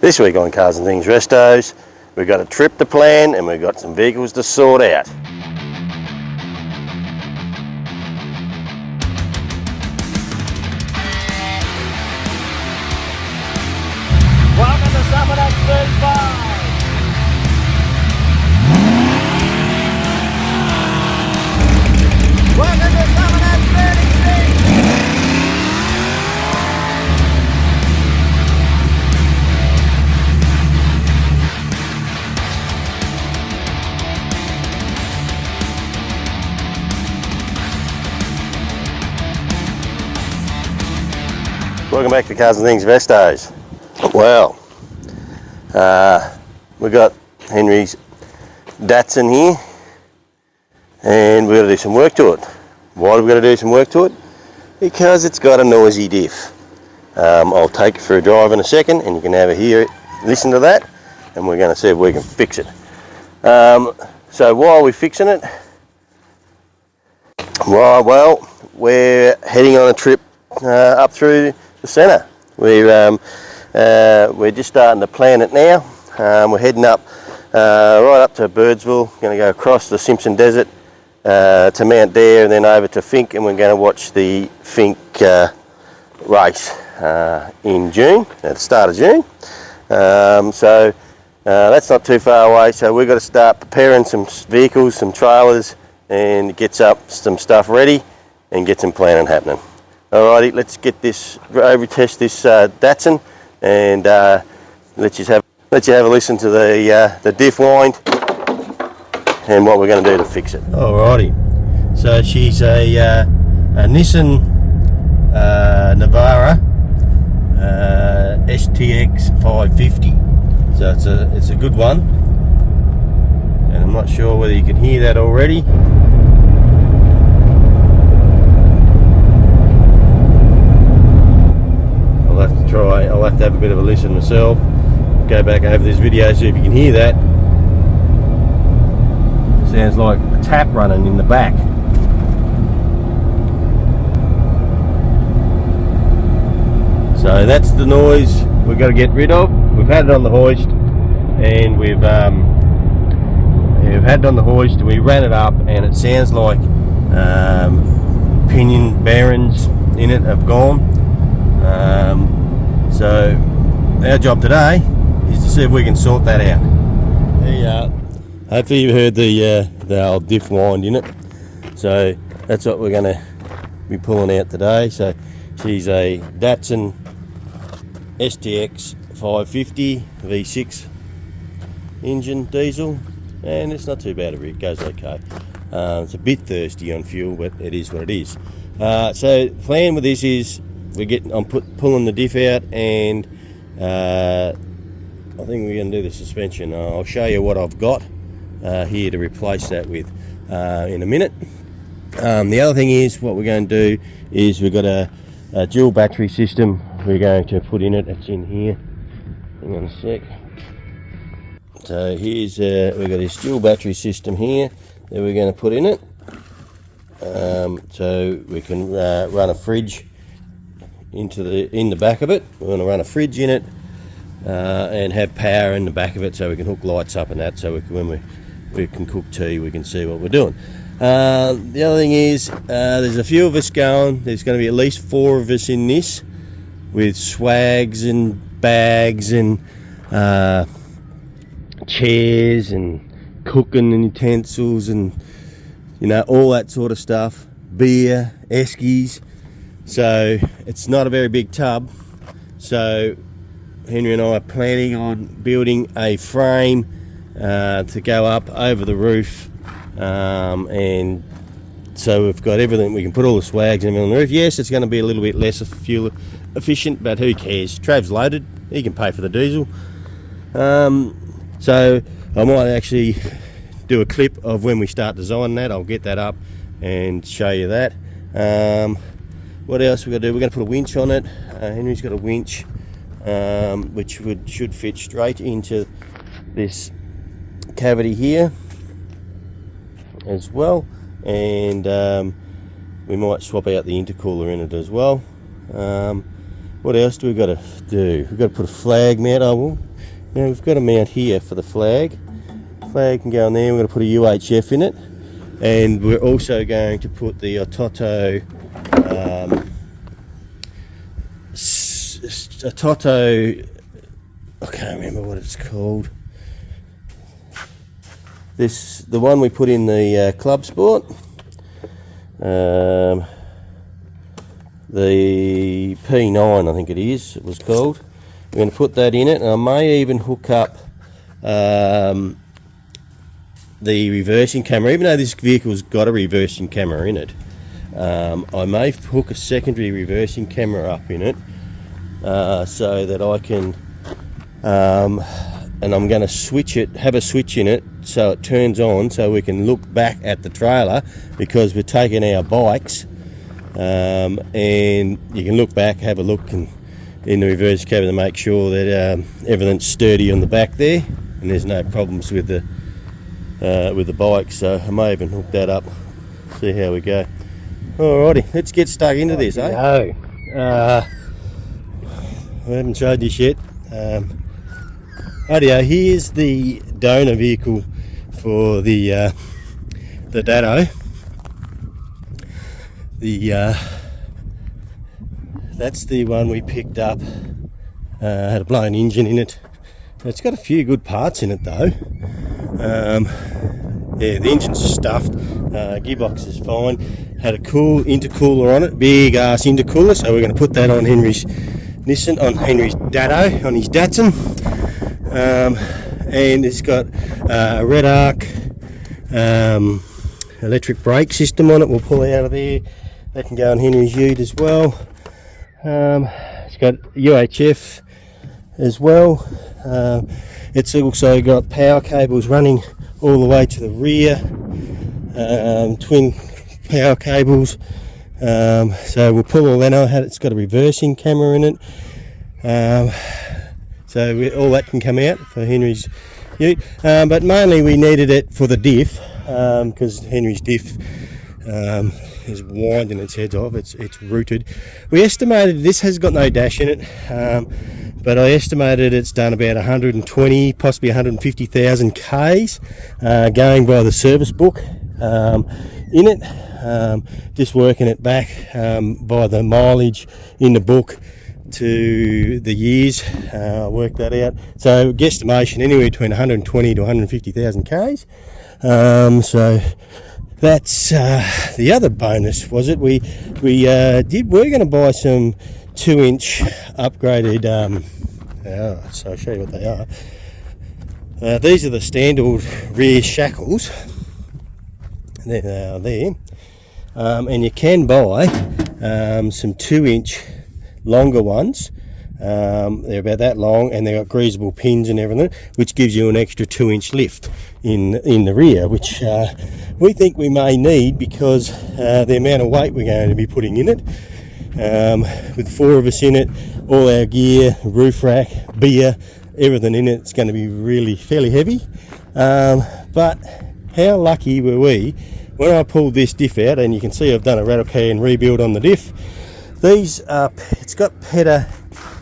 This week on Cars and Things Restos, we've got a trip to plan and we've got some vehicles to sort out. Welcome to Summer X 35! Welcome to Summer X 36! Welcome back to Cars and Things Restos. Well, we've got Henry's Datsun here and we've got to do some work to it. Why do we got to do some work to it? Because it's got a noisy diff. I'll take it for a drive in a second and you can have a hear it, listen to that, and we're going to see if we can fix it. So while we're fixing it, well, we're heading on a trip up through the centre. We're just starting to plan it now. We're heading up right up to Birdsville, going to go across the Simpson Desert to Mount Dare and then over to Fink, and we're going to watch the Fink race in June, at the start of June. So that's not too far away, so we've got to start preparing some vehicles, some trailers, and get some stuff ready and get some planning happening. Alrighty, let's get this road test this Datsun, and let you have a listen to the diff wind and what we're going to do to fix it. Alrighty, so she's a Nissan Navara STX 550. So it's a good one, and I'm not sure whether you can hear that already. I'll have to have a bit of a listen myself, go back over this video, see if you can hear that. Sounds like a tap running in the back. So that's the noise we've got to get rid of. We've had it on the hoist, and we've had it on the hoist and we ran it up, and it sounds like pinion bearings in it have gone. So our job today is to see if we can sort that out. There you are. Hopefully you heard the old diff wind in it. So that's what we're going to be pulling out today. So she's a Datsun STX 550 V6 engine diesel, and it's not too bad. It goes okay. It's a bit thirsty on fuel, but it is what it is. So the plan with this is I'm pulling the diff out, and I think we're going to do the suspension. I'll show you what I've got here to replace that with in a minute. The other thing is, what we're going to do is we've got a dual battery system we're going to put in it. It's in here. Hang on a sec. So here's we've got this dual battery system here that we're going to put in it, so we can run a fridge in the back of it. We're going to run a fridge in it and have power in the back of it, so we can hook lights up and that, so when we can cook tea, we can see what we're doing. The other thing is, there's a few of us going. There's going to be at least 4 of us in this, with swags and bags and chairs and cooking and utensils and all that sort of stuff, beer, eskies. So it's not a very big tub. So Henry and I are planning on building a frame to go up over the roof, and so we've got everything. We can put all the swags and everything on the roof. Yes, it's going to be a little bit less fuel efficient, but who cares? Trav's loaded, he can pay for the diesel. So I might actually do a clip of when we start designing that. I'll get that up and show you that. What else we're going to do? We're going to put a winch on it. Henry's got a winch which should fit straight into this cavity here as well, and we might swap out the intercooler in it as well. What else do we got to do? We've got to put a flag mount. Oh, Now we've got a mount here for the flag. Flag can go on there. We're going to put a UHF in it, and we're also going to put the Ototo I can't remember what it's called. The one we put in the club sport. The P9, I think it was called. We're going to put that in it, and I may even hook up the reversing camera. Even though this vehicle's got a reversing camera in it, I may hook a secondary reversing camera up in it, so that I can, and I'm going to have a switch in it so it turns on, so we can look back at the trailer, because we're taking our bikes, and you can look back, have a look in the reverse camera to make sure that everything's sturdy on the back there, and there's no problems with the bike. So I may even hook that up, see how we go. Alrighty, let's get stuck into this, eh? I haven't showed this yet. Rightio, here's the donor vehicle for the Dado. That's the one we picked up. Had a blown engine in it. It's got a few good parts in it though. Yeah, the engine's stuffed. Gearbox is fine. Had a cool intercooler on it, big ass intercooler. So we're going to put that on Henry's Dado, on his Datsun. And it's got a red arc electric brake system on it. We'll pull out of there. That can go on Henry's Ute as well. It's got UHF as well. It's also got power cables running all the way to the rear, twin power cables. So we'll pull all that out. It's got a reversing camera in it. So all that can come out for Henry's Ute. But mainly we needed it for the diff, because Henry's diff is winding its head off. It's rooted. We estimated this has got no dash in it, but I estimated it's done about 120, possibly 150,000 Ks, going by the service book in it. Just working it back by the mileage in the book to the years. Work that out. So guesstimation anywhere between 120 to 150,000 Ks. So that's the other bonus, was it? We're going to buy some 2-inch upgraded. So I'll show you what they are. These are the standard rear shackles. There they are there. And you can buy some 2-inch longer ones. They're about that long, and they've got greasable pins and everything, which gives you an extra 2-inch lift in the rear, which we think we may need, because the amount of weight we're going to be putting in it, with 4 of us in it, all our gear, roof rack, beer, everything in it, it's going to be really fairly heavy. But how lucky were we when I pulled this diff out, and you can see I've done a rattle can rebuild on the diff. It's got PETA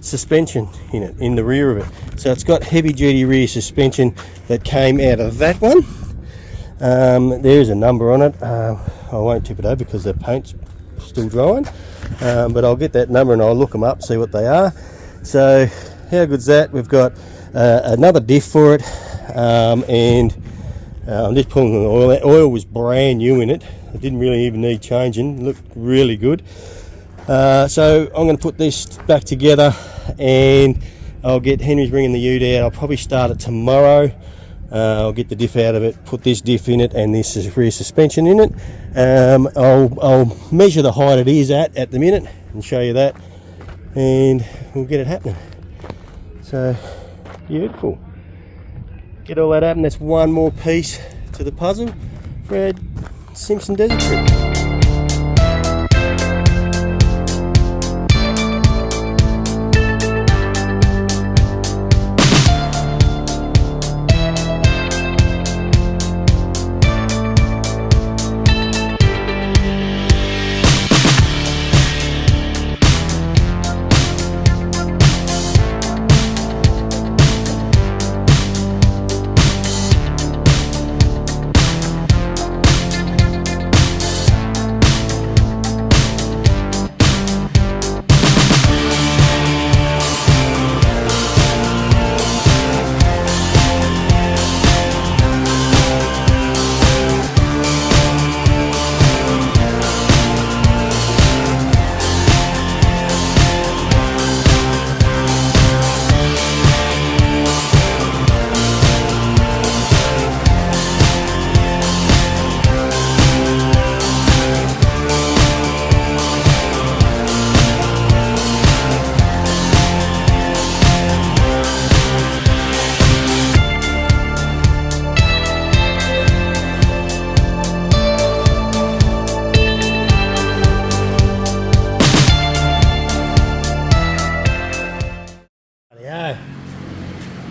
suspension in it, in the rear of it. So it's got heavy duty rear suspension that came out of that one. There's a number on it. I won't tip it over because the paint's still drying. But I'll get that number and I'll look them up, see what they are. So how good's that? We've got another diff for it. And I'm just pulling the oil. That oil was brand new in it. It didn't really even need changing. It looked really good. So I'm going to put this back together, and I'll get Henry's bringing the ute out. I'll probably start it tomorrow. I'll get the diff out of it, put this diff in it and this rear suspension in it. I'll measure the height it is at the minute and show you that, and we'll get it happening. So beautiful. Get all that happening. That's one more piece to the puzzle for our Simpson desert trip.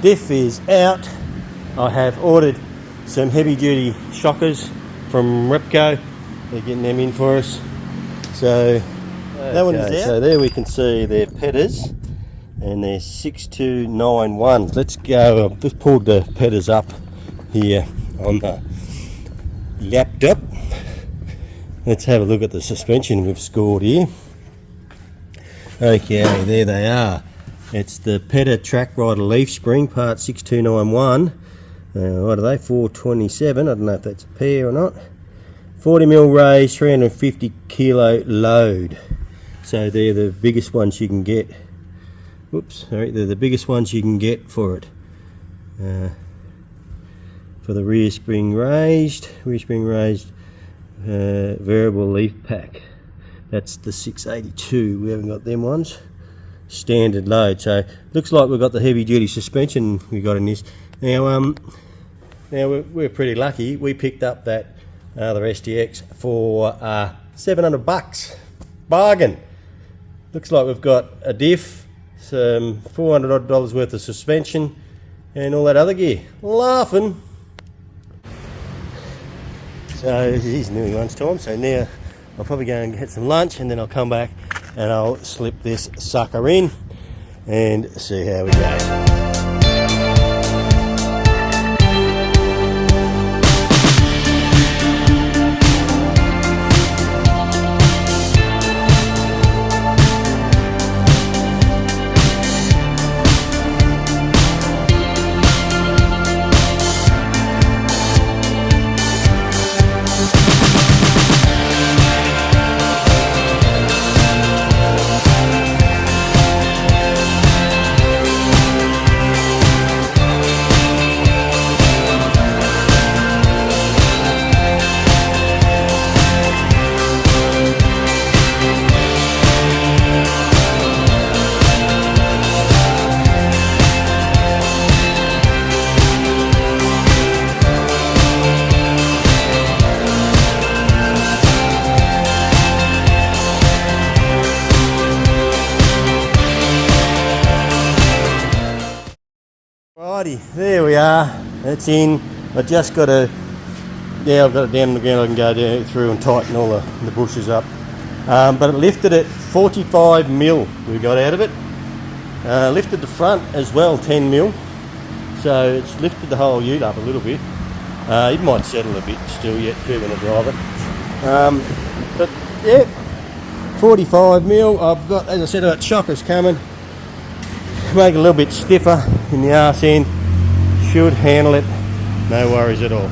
diff is out. I have ordered some heavy duty shockers from Repco. They're getting them in for us. So that one is out. So there we can see their petters, and they're 6291. Let's go. I've just pulled the petters up here on the laptop. Let's have a look at the suspension we've scored here. Okay, there they are. It's the Petter Track Rider Leaf Spring, part 6291. What are they? 427. I don't know if that's a pair or not. 40mm raise, 350 kilo load. So they're the biggest ones you can get. Whoops, sorry, they're the biggest ones you can get for it. For the rear spring raised variable leaf pack. That's the 682. We haven't got them ones. Standard load. So looks like we've got the heavy duty suspension we got in this. Now we're pretty lucky. We picked up that other STX for $700. Bargain. Looks like we've got a diff, some $400 odd worth of suspension, and all that other gear. Laughing. So it is nearly lunchtime, so now I'll probably go and get some lunch, and then I'll come back and I'll slip this sucker in and see how we go. Righty, there we are. It's in. I just got to. Yeah, I've got it down on the ground. I can go down through and tighten all the bushes up. But it lifted at 45mm. We got out of it. Lifted the front as well, 10mm. So it's lifted the whole ute up a little bit. It might settle a bit still yet too when I drive it. But yeah, 45mm. I've got, as I said, I've got shockers coming. Make it a little bit stiffer in the arse end. Should handle it, no worries at all.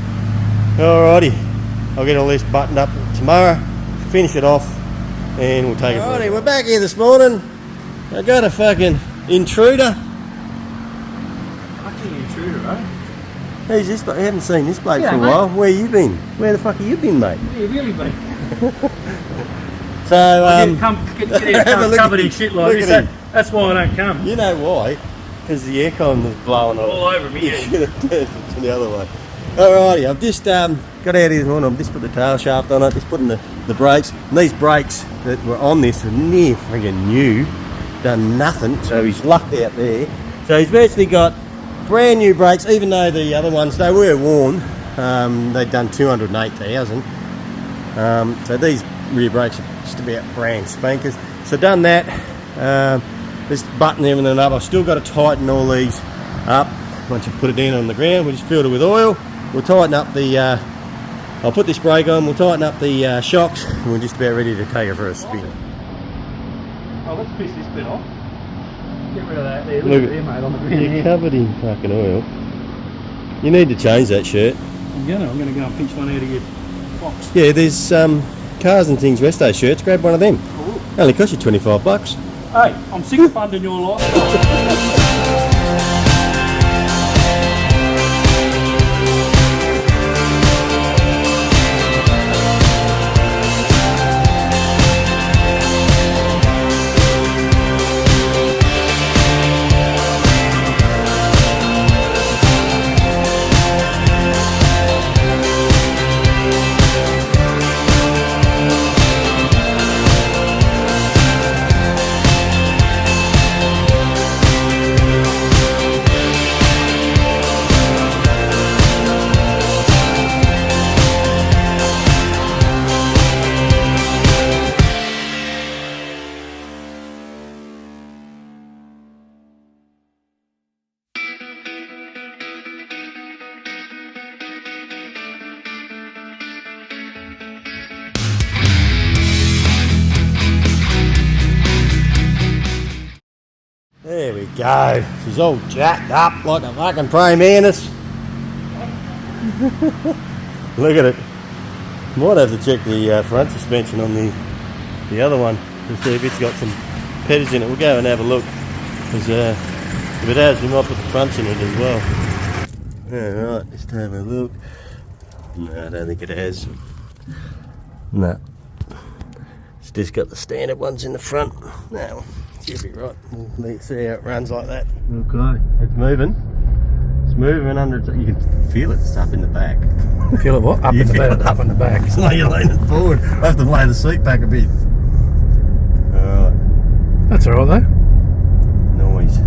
Alrighty, I'll get all this buttoned up tomorrow, finish it off, and we'll take it. Alrighty, we're back here this morning. I got a fucking intruder. Fucking intruder, right? Who's this? I haven't seen this bloke for a while. Where you been? Where the fuck have you been, mate? Where you really been? So, get covered in shit like this. That's why I don't come. You know why? Because the aircon was blowing all over me. You should have turned it to the other way. Alrighty, I've just got out here this morning. I've just put the tail shaft on it, just putting the brakes. And these brakes that were on this are near friggin' new. Done nothing, so he's lucked out there. So he's virtually got brand new brakes, even though the other ones, they were worn. They'd done 208,000. So these rear brakes are just about brand spankers. So done that. Just button everything up. I've still got to tighten all these up. Once you put it down on the ground, we just filled it with oil. We'll tighten up the, I'll put this brake on, we'll tighten up the shocks, and we're just about ready to take it for a spin. Oh, let's piss this bit off. Get rid of that there. Look at there, mate, on the ground. You're covered in fucking oil. You need to change that shirt. I'm gonna go and pinch one out of your box. Yeah, there's Cars and Things Resto shirts. Grab one of them. Ooh. Only cost you $25. Hey, I'm sick of funding your lifestyle. go. She's all jacked up like a fucking praying mantis. Look at it. Might have to check the front suspension on the other one to see if it's got some pedals in it. We'll go and have a look. Because if it has, we might put the fronts in it as well. Alright, let's have a look. No, I don't think it has. No. It's just got the standard ones in the front. No, should be right. Let's see how it runs like that. Okay, it's moving. It's moving under. You can feel it up in the back. Feel it what? Up in the back. Up in the back. It's like you're leaning forward. I have to lay the seat back a bit. Alright. That's alright though. Noise.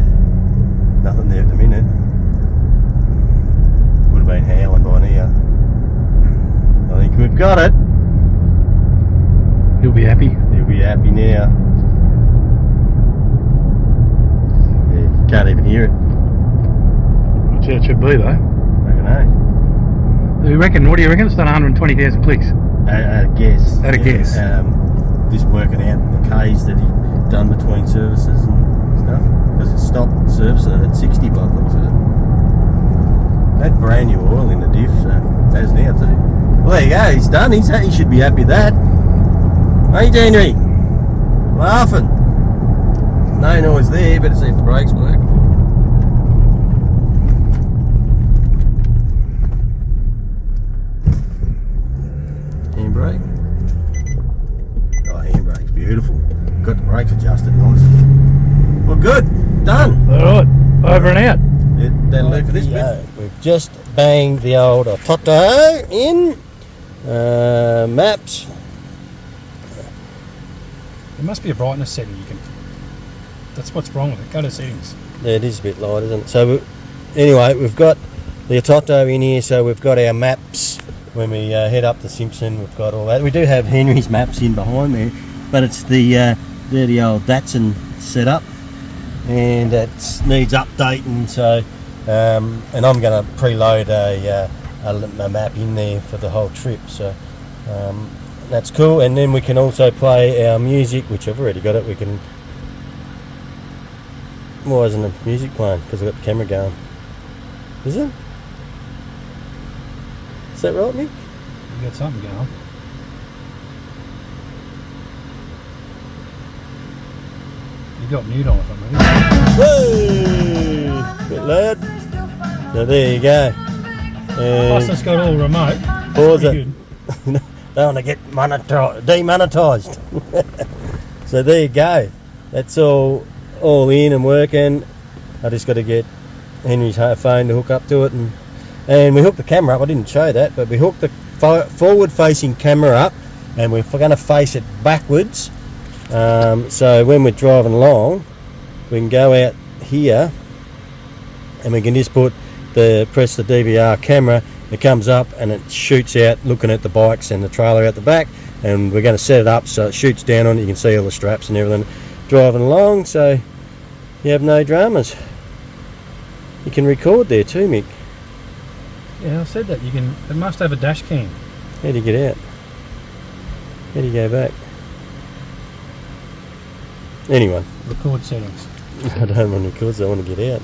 Nothing there at the minute. Would have been howling by now. I think we've got it. You'll be happy. He'll be happy now. Yeah, you can't even hear it. That's how it should be though. I don't know. What do you reckon? It's done 120,000 clicks. At a guess. At a guess. Just working out the K's that he'd done between services and stuff. Because it stopped servicing it at 60 by the looks of it. Had brand new oil in the diff, so that's now too. Well, there you go, he's done. He should be happy with that. Hey, Henry. Laughing. No noise there, better see if the brakes work. Handbrake. Oh, handbrake's beautiful. Got the brakes adjusted nice. Well, good. Done. Alright, over and out. Yeah, that'll do for this bit. We've just banged the old Toto in. Maps. There must be a brightness setting you can. That's what's wrong with it. Go to settings. Yeah, it is a bit light, isn't it? So, anyway, we've got the Toto in here, so we've got our maps. When we head up to Simpson, we've got all that. We do have Henry's maps in behind there, but it's the old Datsun setup, and it needs updating. So, and I'm going to preload a map in there for the whole trip. So that's cool. And then we can also play our music, which I've already got it. We can. Why isn't the music playing? Because I've got the camera going. Is it? Is that right, Nick? You got something going. You got mute on it, maybe. Whoa! Bit loud. So there you go. Plus it's got all remote. Pause it. Don't want to get demonetised. So there you go. That's all in and working. I just got to get Henry's phone to hook up to it, and we hooked the camera up. I didn't show that, but we hooked the forward-facing camera up, and we're going to face it backwards. So when we're driving along, we can go out here, and we can just press the DVR camera. It comes up and it shoots out, looking at the bikes and the trailer out the back. And we're going to set it up so it shoots down on it. You can see all the straps and everything driving along, so you have no dramas. You can record there too, Mick. Yeah, I said that. You can. It must have a dash cam. How do you get out? How do you go back? Anyway. Record settings. I don't want to record, so I want to get out.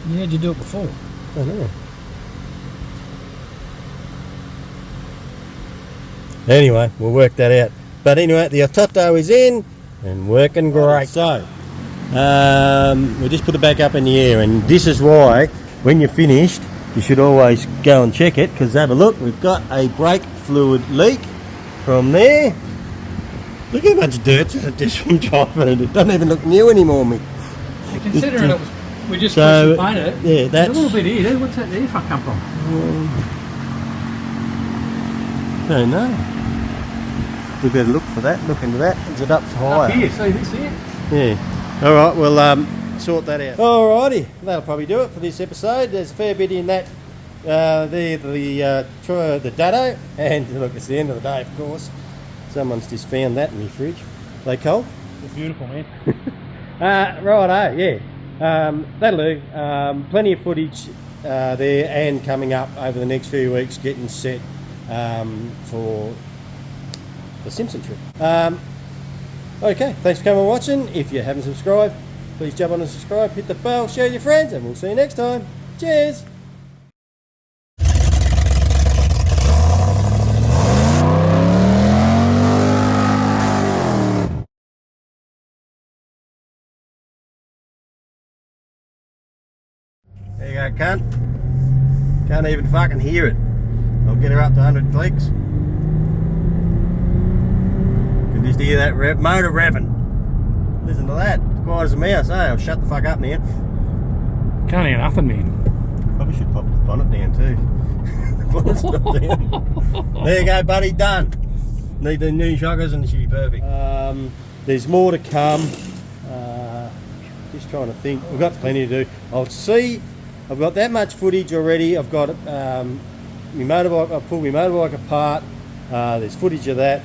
Yeah, how'd you do it before? I know. Anyway, we'll work that out. But anyway, the Toto is in and working great. So, we just put it back up in the air, and this is why, when you're finished, you should always go and check it, because have a look, we've got a brake fluid leak from there. Look how much dirt's in it just from driving it. It doesn't even look new anymore, mate. Considering it was, we just pushed and painted it. Yeah, that's a little bit here. What's that there come from? Don't know. We better look for that. Look into that. Is it up higher? Up here. See this here? Yeah. All right. We'll sort that out. Alrighty. That'll probably do it for this episode. There's a fair bit in that. The Dado, and look, it's the end of the day, of course. Someone's just found that in your fridge. They cold? It's beautiful, man. Righto, yeah. That'll do. Plenty of footage there, and coming up over the next few weeks, getting set for the Simpson trip. Okay, thanks for coming and watching. If you haven't subscribed, Please jump on and subscribe, hit the bell, share with your friends, and we'll see you next time. Cheers! There you go, cunt. Can't even fucking hear it. I'll get her up to 100 clicks. Can just hear that motor revving. Listen to that. It's quiet as a mouse, eh? I'll shut the fuck up now. Can't hear nothing, man. Probably should pop the bonnet down too. The bonnet's not down. There you go, buddy, done. Need the new shockers and it should be perfect. There's more to come. Just trying to think. We've got plenty to do. I'll see. I've got that much footage already. I've got my motorbike. I pulled my motorbike apart. There's footage of that.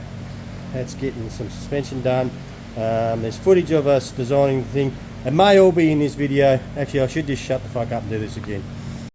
That's getting some suspension done. There's footage of us designing the thing. It may all be in this video. Actually, I should just shut the fuck up and do this again.